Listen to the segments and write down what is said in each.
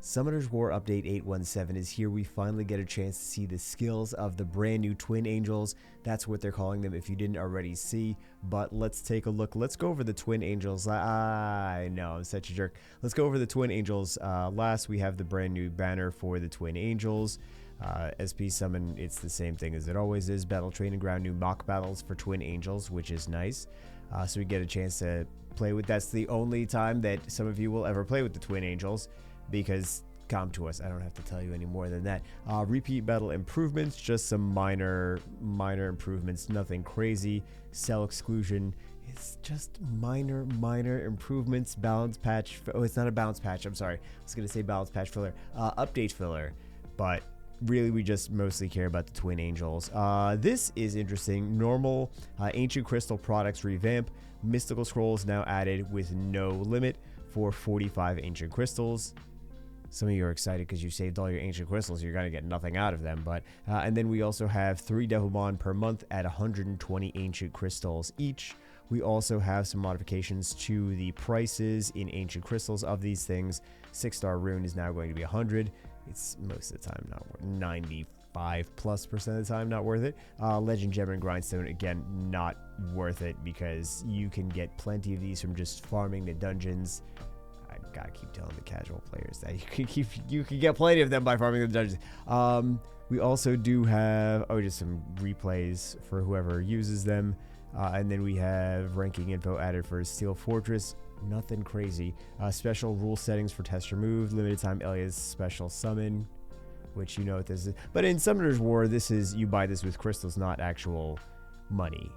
Summoners War Update 817 is here. We finally get a chance to see the skills of the brand new Twin Angels. That's what they're calling them if you didn't already see. But let's take a look. Let's go over the Twin Angels. I know, I'm such a jerk. Let's go over the Twin Angels. Last, we have the brand new banner for the Twin Angels. SP Summon, it's the same thing as it always is. Battle Training Ground, new mock battles for Twin Angels, which is nice. So we get a chance to play with. That's the only time that some of you will ever play with the Twin Angels, because come to us, I don't have to tell you any more than that. Repeat battle improvements, just some minor improvements, nothing crazy. Cell exclusion, it's just minor improvements. Balance patch, oh, it's not a balance patch, I'm sorry, I was gonna say balance patch filler. Update filler, but really we just mostly care about the Twin Angels. This is interesting. Normal Ancient Crystal products revamp. Mystical Scrolls now added with no limit for 45 Ancient Crystals. Some of you are excited because you saved all your Ancient Crystals. You're going to get nothing out of them. But and then we also have 3 Devilmon per month at 120 Ancient Crystals each. We also have some modifications to the prices in Ancient Crystals of these things. 6-star rune is now going to be 100. It's most of the time not worth 95+% of the time not worth it. Legend Gem and Grindstone, again, not worth it because you can get plenty of these from just farming the dungeons. I gotta keep telling the casual players that you can get plenty of them by farming the dungeons. We also do have just some replays for whoever uses them, and then we have ranking info added for Steel Fortress. Nothing crazy. Special rule settings for test removed. Limited time Elias special summon, which you know what this is. But in Summoner's War, this is, you buy this with crystals, not actual money.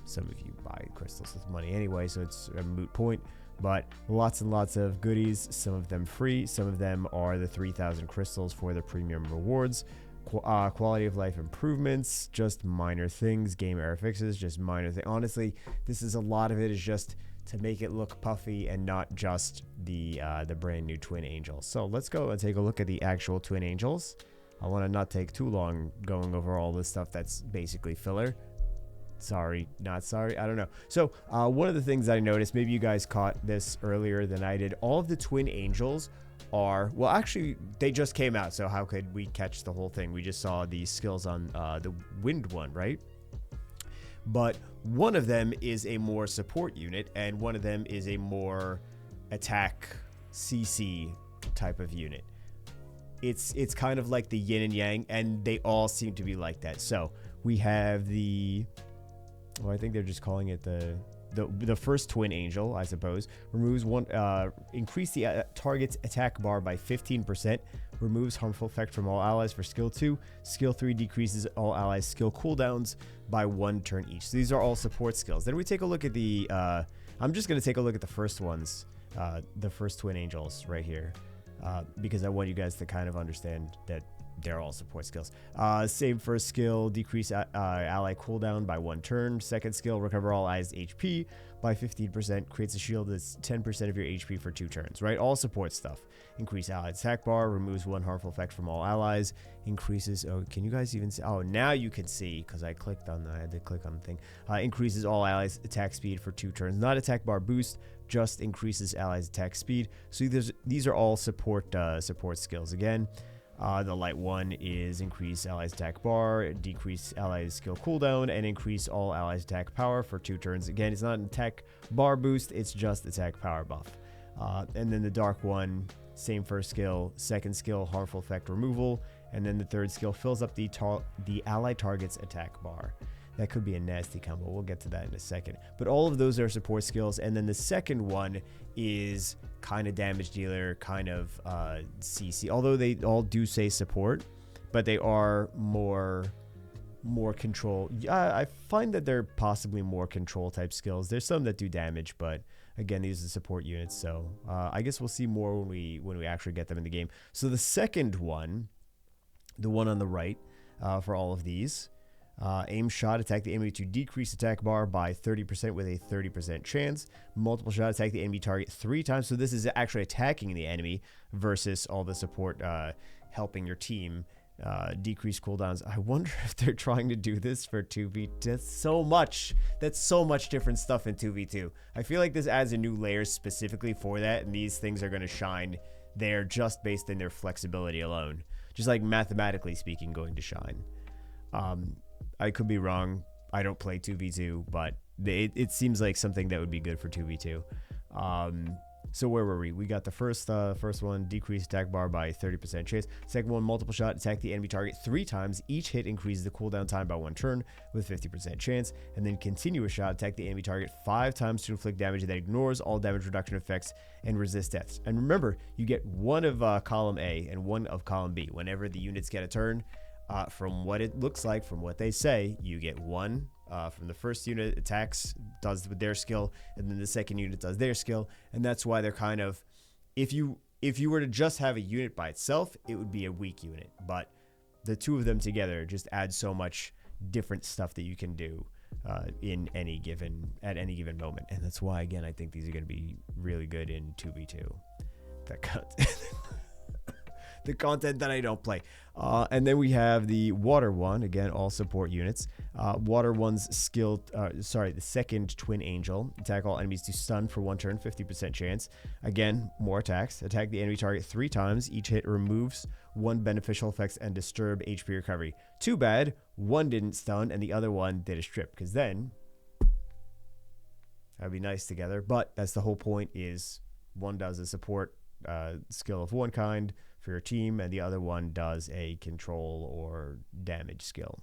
Some of you buy crystals with money anyway, so it's a moot point. But lots and lots of goodies, some of them free, some of them are the 3,000 crystals for the premium rewards. Quality of life improvements, just minor things. Game error fixes, just minor things. Honestly, this is a lot of it is just to make it look puffy and not just the brand new Twin Angels. So let's go and take a look at the actual Twin Angels. I want to not take too long going over all this stuff that's basically filler. Sorry, not sorry, I don't know. So one of the things I noticed, maybe you guys caught this earlier than I did, all of the Twin Angels are, well, actually they just came out, so how could we catch the whole thing? We just saw the skills on the wind one, right? But one of them is a more support unit and one of them is a more attack CC type of unit. It's kind of like the yin and yang, and they all seem to be like that. So we have the, well, I think they're just calling it the first Twin Angel, I suppose. Removes one, increase the target's attack bar by 15%. Removes harmful effect from all allies for skill 2. Skill 3 decreases all allies' skill cooldowns by 1 turn each. So these are all support skills. Then we take a look at the, I'm just going to take a look at the first ones, the first Twin Angels right here, because I want you guys to kind of understand that they're all support skills. Save first skill, decrease ally cooldown by 1 turn. Second skill, recover all allies' HP by 15%. Creates a shield that's 10% of your HP for 2 turns, right? All support stuff. Increase ally attack bar, removes 1 harmful effect from all allies. Increases, oh, can you guys even see? Oh, now you can see, because I clicked on I had to click on the thing. Increases all allies' attack speed for 2 turns. Not attack bar boost, just increases allies' attack speed. So these are all support skills again. The light one is increase allies attack bar, decrease allies skill cooldown, and increase all allies attack power for 2 turns. Again, it's not an attack bar boost, it's just attack power buff. And then the dark one, same first skill, second skill, harmful effect removal, and then the third skill fills up the ally target's attack bar. That could be a nasty combo. We'll get to that in a second. But all of those are support skills. And then the second one is kind of damage dealer, kind of CC. Although they all do say support, but they are more control. I find that they're possibly more control type skills. There's some that do damage, but again, these are support units. So I guess we'll see more when we actually get them in the game. So the second one, the one on the right, for all of these. Aim shot, attack the enemy to decrease attack bar by 30% with a 30% chance. Multiple shot, attack the enemy target 3 times. So this is actually attacking the enemy versus all the support helping your team. Decrease cooldowns. I wonder if they're trying to do this for 2v2. That's so much different stuff in 2v2. I feel like this adds a new layer specifically for that, and these things are going to shine they're just based in their flexibility alone, just like mathematically speaking, going to shine. I could be wrong. I don't play 2v2, but it seems like something that would be good for 2v2. So where were we? We got the first one, decrease attack bar by 30% chance. Second one, multiple shot, attack the enemy target 3 times. Each hit increases the cooldown time by 1 turn with 50% chance. And then continuous shot, attack the enemy target 5 times to inflict damage that ignores all damage reduction effects and resist deaths. And remember, you get one of column A and one of column B. Whenever the units get a turn, from what it looks like, from what they say, you get one from the first unit attacks, does with their skill, and then the second unit does their skill. And that's why they're kind of, if you were to just have a unit by itself, it would be a weak unit, but the two of them together just add so much different stuff that you can do at any given moment. And that's why, again, I think these are going to be really good in 2v2. The content that I don't play. And then we have the water one, again, all support units. Water one's skill, the second Twin Angel. Attack all enemies to stun for 1 turn, 50% chance. Again, more attacks. Attack the enemy target 3 times. Each hit removes 1 beneficial effects and disturb HP recovery. Too bad, one didn't stun and the other one did a strip, because then that'd be nice together. But that's the whole point, is one does a support skill of one kind for your team, and the other one does a control or damage skill.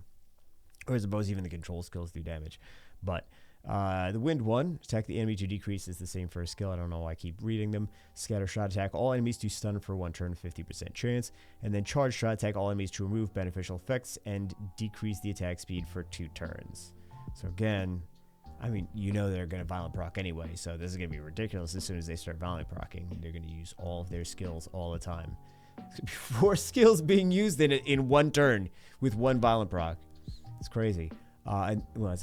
Or I suppose even the control skills do damage. But the wind one, attack the enemy to decrease, is the same for a skill. I don't know why I keep reading them. Scatter shot, attack all enemies to stun for 1 turn, 50% chance. And then charge shot, attack all enemies to remove beneficial effects and decrease the attack speed for 2 turns. So again, I mean, you know they're going to violent proc anyway, so this is going to be ridiculous as soon as they start violent procking. They're going to use all of their skills all the time. 4 skills being used in 1 turn with 1 violent proc. It's crazy. And well,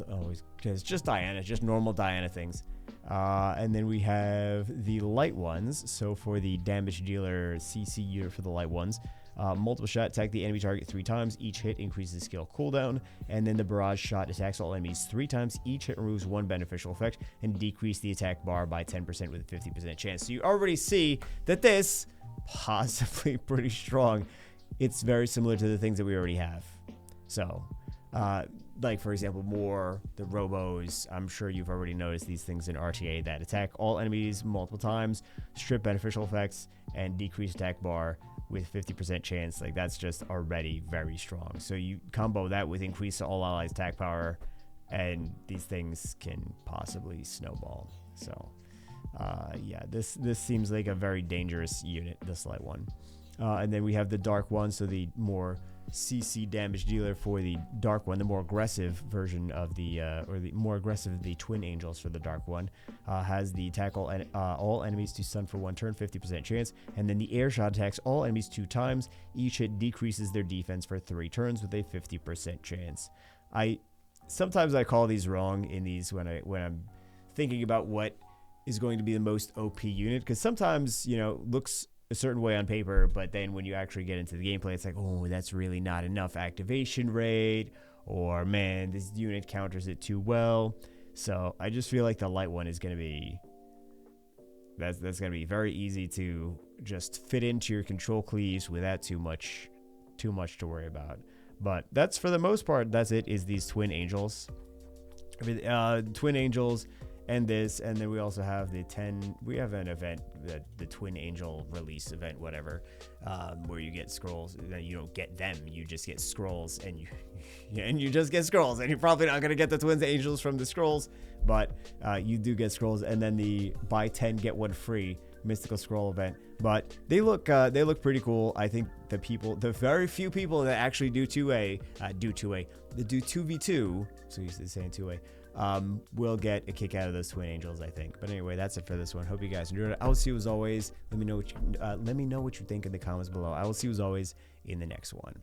it's just Diana, just normal Diana things. And then we have the light ones. So for the damage dealer CC unit for the light ones, multiple shot, attack the enemy target 3 times. Each hit increases skill cooldown. And then the barrage shot attacks all enemies 3 times. Each hit removes 1 beneficial effect and decrease the attack bar by 10% with a 50% chance. So you already see that this possibly pretty strong. It's very similar to the things that we already have. So like for example, the robos, I'm sure you've already noticed these things in RTA that attack all enemies multiple times, strip beneficial effects, and decrease attack bar with 50% chance. Like, that's just already very strong. So you combo that with increase all allies attack power, and these things can possibly snowball. So yeah, this seems like a very dangerous unit, this light one. And then we have the dark one, so the more CC damage dealer for the dark one, the more aggressive version of the more aggressive of the Twin Angels for the dark one, has the attack all enemies to stun for 1 turn, 50% chance, and then the air shot attacks all enemies 2 times. Each hit decreases their defense for 3 turns with a 50% chance. Sometimes I call these wrong in these when I'm thinking about what is going to be the most OP unit, because sometimes, looks a certain way on paper, but then when you actually get into the gameplay, it's like, oh, that's really not enough activation rate, or man, this unit counters it too well. So I just feel like the light one is going to be, that's going to be very easy to just fit into your control cleaves without too much to worry about. But that's, for the most part, that's it, is these Twin Angels. Twin Angels and this, and then we also have we have an event, the Twin Angel release event, whatever, where you get scrolls. You don't get them, you just get scrolls, and you just get scrolls, and you're probably not going to get the Twin Angels from the scrolls, but you do get scrolls. And then the buy 10 get 1 free mystical scroll event, but they look pretty cool. I think the very few people that actually do 2v2, so used to saying 2A, will get a kick out of those Twin Angels, I think. But anyway, that's it for this one. Hope you guys enjoyed it. I will see you as always. Let me know what you think in the comments below. I will see you as always in the next one.